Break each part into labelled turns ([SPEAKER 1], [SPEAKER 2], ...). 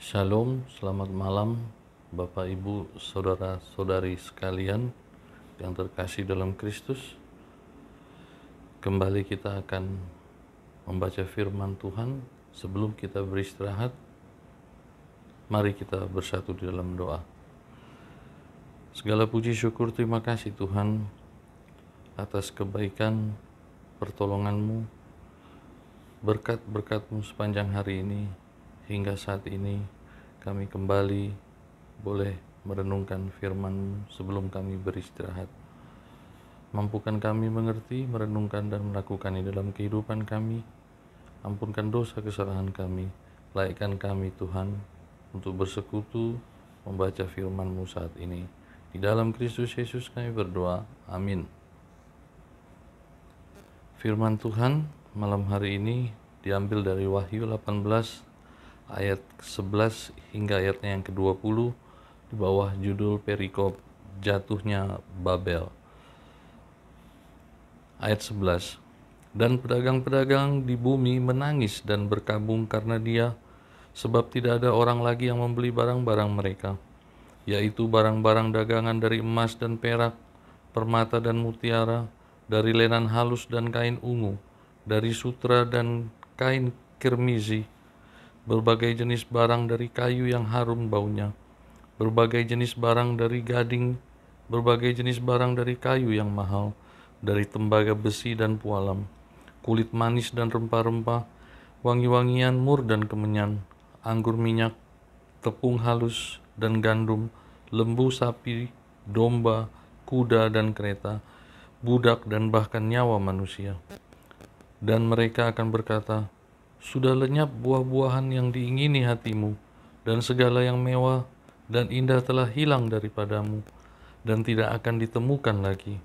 [SPEAKER 1] Shalom, selamat malam Bapak Ibu, Saudara-saudari sekalian yang terkasih dalam Kristus. Kembali kita akan membaca firman Tuhan. Sebelum kita beristirahat, mari kita bersatu di dalam doa. Segala puji syukur terima kasih Tuhan atas kebaikan pertolongan-Mu, berkat-berkat-Mu sepanjang hari ini. Hingga saat ini kami kembali boleh merenungkan firman-Mu sebelum kami beristirahat. Mampukan kami mengerti, merenungkan dan melakukannya dalam kehidupan kami. Ampunkan dosa kesalahan kami. Laikkan kami Tuhan untuk bersekutu membaca firman-Mu saat ini. Di dalam Kristus Yesus kami berdoa. Amin. Firman Tuhan malam hari ini diambil dari Wahyu 18 ayat 11 hingga ayatnya yang ke-20 di bawah judul perikop jatuhnya Babel. Ayat 11. Dan pedagang-pedagang di bumi menangis dan berkabung karena dia, sebab tidak ada orang lagi yang membeli barang-barang mereka, yaitu barang-barang dagangan dari emas dan perak, permata dan mutiara, dari lenan halus dan kain ungu, dari sutra dan kain kirmizi, berbagai jenis barang dari kayu yang harum baunya, berbagai jenis barang dari gading, berbagai jenis barang dari kayu yang mahal, dari tembaga besi dan pualam, kulit manis dan rempah-rempah, wangi-wangian mur dan kemenyan, anggur minyak, tepung halus dan gandum, lembu sapi, domba, kuda dan kereta, budak dan bahkan nyawa manusia. Dan mereka akan berkata, sudah lenyap buah-buahan yang diingini hatimu, dan segala yang mewah dan indah telah hilang daripadamu, dan tidak akan ditemukan lagi.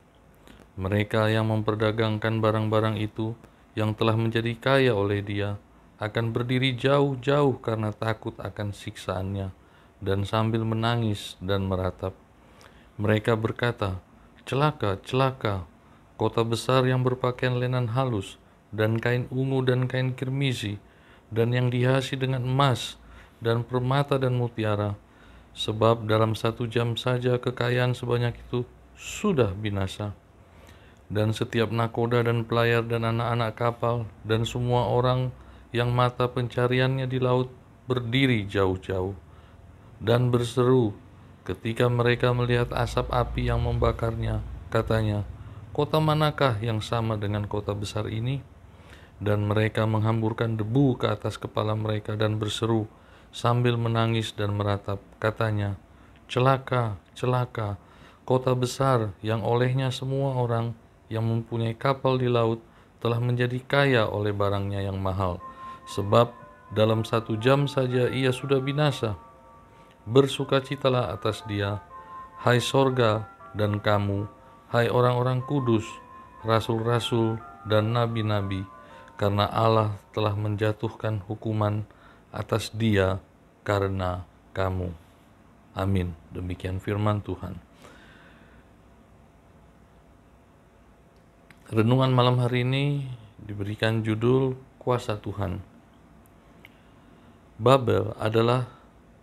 [SPEAKER 1] Mereka yang memperdagangkan barang-barang itu, yang telah menjadi kaya oleh dia, akan berdiri jauh-jauh karena takut akan siksaannya, dan sambil menangis dan meratap. Mereka berkata, celaka, celaka, kota besar yang berpakaian lenan halus, dan kain ungu dan kain kirmizi, dan yang dihiasi dengan emas, dan permata dan mutiara, sebab dalam 1 jam saja kekayaan sebanyak itu sudah binasa. Dan setiap nakoda dan pelayar dan anak-anak kapal, dan semua orang yang mata pencariannya di laut berdiri jauh-jauh, dan berseru ketika mereka melihat asap api yang membakarnya, katanya, kota manakah yang sama dengan kota besar ini? Dan mereka menghamburkan debu ke atas kepala mereka dan berseru sambil menangis dan meratap, katanya, celaka, celaka, kota besar yang olehnya semua orang yang mempunyai kapal di laut telah menjadi kaya oleh barangnya yang mahal, sebab dalam 1 jam saja ia sudah binasa. Bersukacitalah atas dia, hai sorga dan kamu, hai orang-orang kudus, rasul-rasul dan nabi-nabi, karena Allah telah menjatuhkan hukuman atas dia karena kamu. Amin. Demikian firman Tuhan. Renungan malam hari ini diberikan judul Kuasa Tuhan. Babel adalah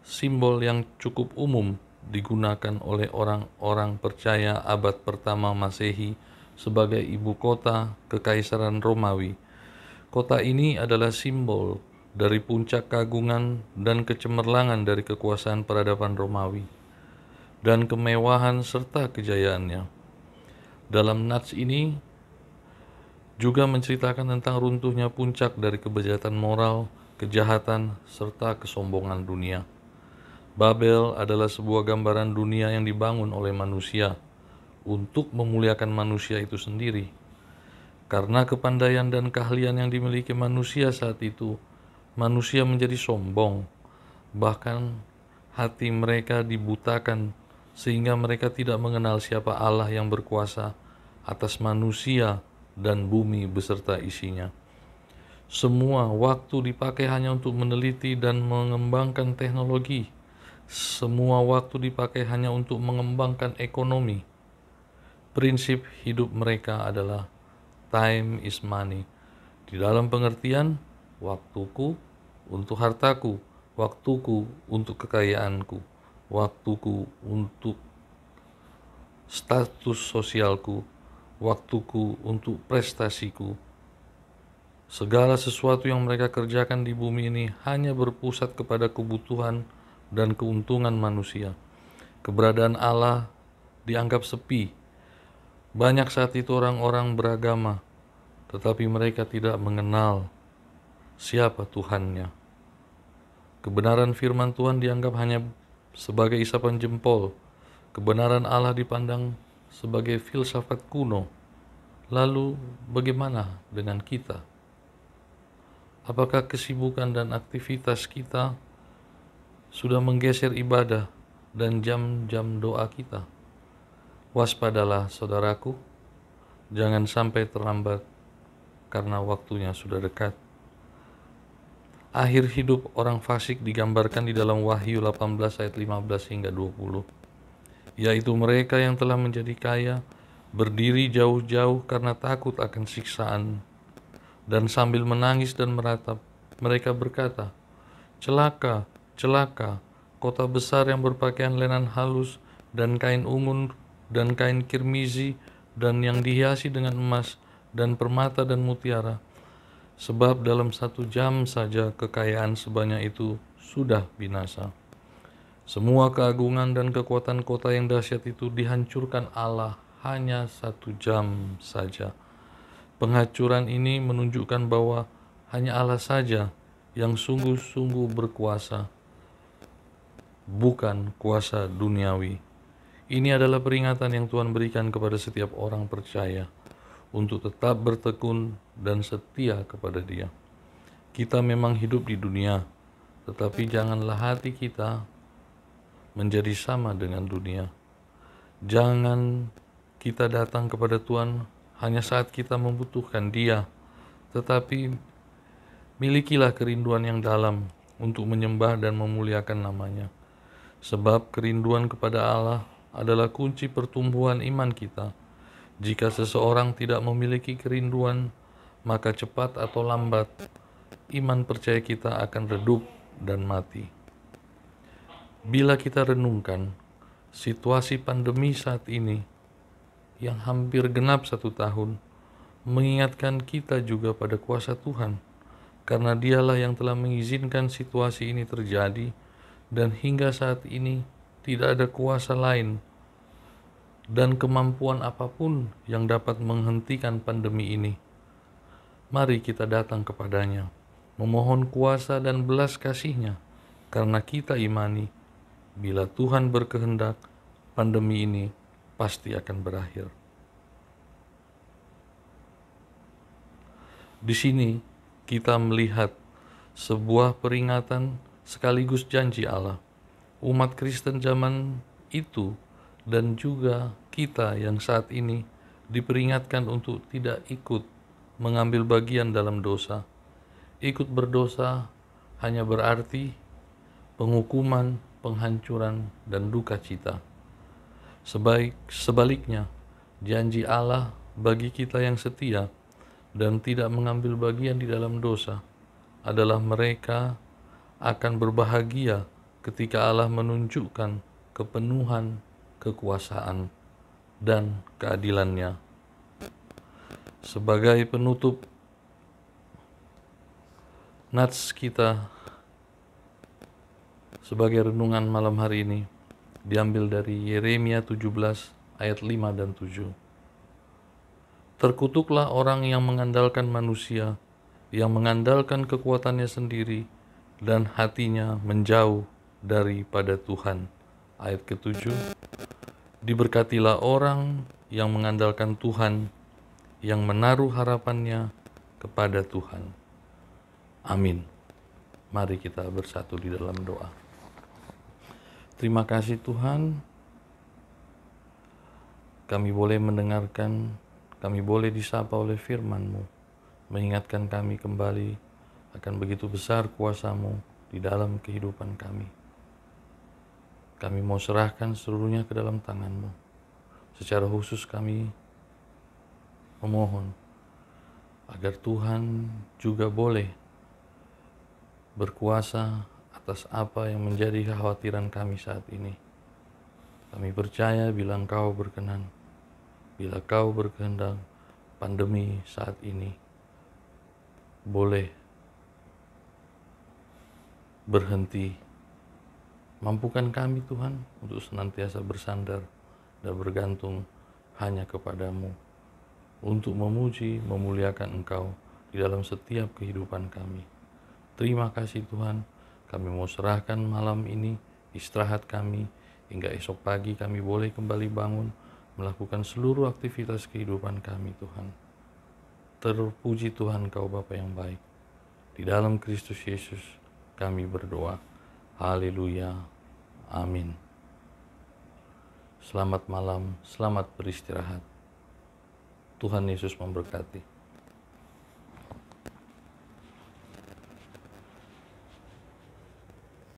[SPEAKER 1] simbol yang cukup umum digunakan oleh orang-orang percaya abad pertama Masehi sebagai ibu kota Kekaisaran Romawi. Kota ini adalah simbol dari puncak keagungan dan kecemerlangan dari kekuasaan peradaban Romawi dan kemewahan serta kejayaannya. Dalam nats ini juga menceritakan tentang runtuhnya puncak dari kejahatan moral, kejahatan, serta kesombongan dunia. Babel adalah sebuah gambaran dunia yang dibangun oleh manusia untuk memuliakan manusia itu sendiri. Karena kepandaian dan keahlian yang dimiliki manusia saat itu, manusia menjadi sombong. Bahkan hati mereka dibutakan sehingga mereka tidak mengenal siapa Allah yang berkuasa atas manusia dan bumi beserta isinya. Semua waktu dipakai hanya untuk meneliti dan mengembangkan teknologi. Semua waktu dipakai hanya untuk mengembangkan ekonomi. Prinsip hidup mereka adalah time is money. Di dalam pengertian, waktuku untuk hartaku, waktuku untuk kekayaanku, waktuku untuk status sosialku, waktuku untuk prestasiku. Segala sesuatu yang mereka kerjakan di bumi ini hanya berpusat kepada kebutuhan dan keuntungan manusia. Keberadaan Allah dianggap sepi. Banyak saat itu orang-orang beragama, tetapi mereka tidak mengenal siapa Tuhannya. Kebenaran firman Tuhan dianggap hanya sebagai isapan jempol. Kebenaran Allah dipandang sebagai filsafat kuno. Lalu bagaimana dengan kita? Apakah kesibukan dan aktivitas kita sudah menggeser ibadah dan jam-jam doa kita? Waspadalah saudaraku, jangan sampai terlambat karena waktunya sudah dekat. Akhir hidup orang fasik digambarkan di dalam Wahyu 18 ayat 15 hingga 20, yaitu mereka yang telah menjadi kaya, berdiri jauh-jauh karena takut akan siksaan, dan sambil menangis dan meratap, mereka berkata, "Celaka, celaka, kota besar yang berpakaian lenan halus dan kain ungu dan kain kirmizi dan yang dihiasi dengan emas dan permata dan mutiara. Sebab dalam 1 jam saja kekayaan sebanyak itu sudah binasa." Semua keagungan dan kekuatan kota yang dahsyat itu dihancurkan Allah hanya 1 jam saja. Penghancuran ini menunjukkan bahwa hanya Allah saja yang sungguh-sungguh berkuasa, bukan kuasa duniawi. Ini adalah peringatan yang Tuhan berikan kepada setiap orang percaya untuk tetap bertekun dan setia kepada Dia. Kita memang hidup di dunia, tetapi janganlah hati kita menjadi sama dengan dunia. Jangan kita datang kepada Tuhan hanya saat kita membutuhkan Dia, tetapi milikilah kerinduan yang dalam untuk menyembah dan memuliakan nama-Nya. Sebab kerinduan kepada Allah adalah kunci pertumbuhan iman kita. Jika seseorang tidak memiliki kerinduan, maka cepat atau lambat iman percaya kita akan redup dan mati. Bila kita renungkan situasi pandemi saat ini yang hampir genap 1 tahun, mengingatkan kita juga pada kuasa Tuhan, karena Dialah yang telah mengizinkan situasi ini terjadi, dan hingga saat ini tidak ada kuasa lain dan kemampuan apapun yang dapat menghentikan pandemi ini. Mari kita datang kepadanya, memohon kuasa dan belas kasih-Nya, karena kita imani, bila Tuhan berkehendak, pandemi ini pasti akan berakhir. Di sini kita melihat sebuah peringatan sekaligus janji Allah. Umat Kristen zaman itu dan juga kita yang saat ini diperingatkan untuk tidak ikut mengambil bagian dalam dosa. Ikut berdosa hanya berarti penghukuman, penghancuran, dan duka cita. Sebaliknya, janji Allah bagi kita yang setia dan tidak mengambil bagian di dalam dosa adalah mereka akan berbahagia ketika Allah menunjukkan kepenuhan kekuasaan dan keadilan-Nya. Sebagai penutup nats kita sebagai renungan malam hari ini diambil dari Yeremia 17 ayat 5 dan 7. Terkutuklah orang yang mengandalkan manusia, yang mengandalkan kekuatannya sendiri, dan hatinya menjauh daripada Tuhan. Ayat ke-7, diberkatilah orang yang mengandalkan Tuhan, yang menaruh harapannya kepada Tuhan. Amin. Mari kita bersatu di dalam doa. Terima kasih Tuhan, kami boleh mendengarkan, kami boleh disapa oleh firman-Mu, mengingatkan kami kembali akan begitu besar kuasa-Mu di dalam kehidupan kami. Kami mau serahkan seluruhnya ke dalam tangan-Mu. Secara khusus kami memohon agar Tuhan juga boleh berkuasa atas apa yang menjadi kekhawatiran kami saat ini. Kami percaya bila Engkau berkenan, bila Kau berkehendak, pandemi saat ini boleh berhenti. Mampukan kami Tuhan untuk senantiasa bersandar dan bergantung hanya kepadamu, untuk memuji, memuliakan Engkau di dalam setiap kehidupan kami. Terima kasih Tuhan, kami mau serahkan malam ini istirahat kami, hingga esok pagi kami boleh kembali bangun, melakukan seluruh aktivitas kehidupan kami Tuhan. Terpuji Tuhan Kau Bapa yang baik. Di dalam Kristus Yesus kami berdoa. Haleluya. Amin. Selamat malam, selamat beristirahat. Tuhan Yesus memberkati.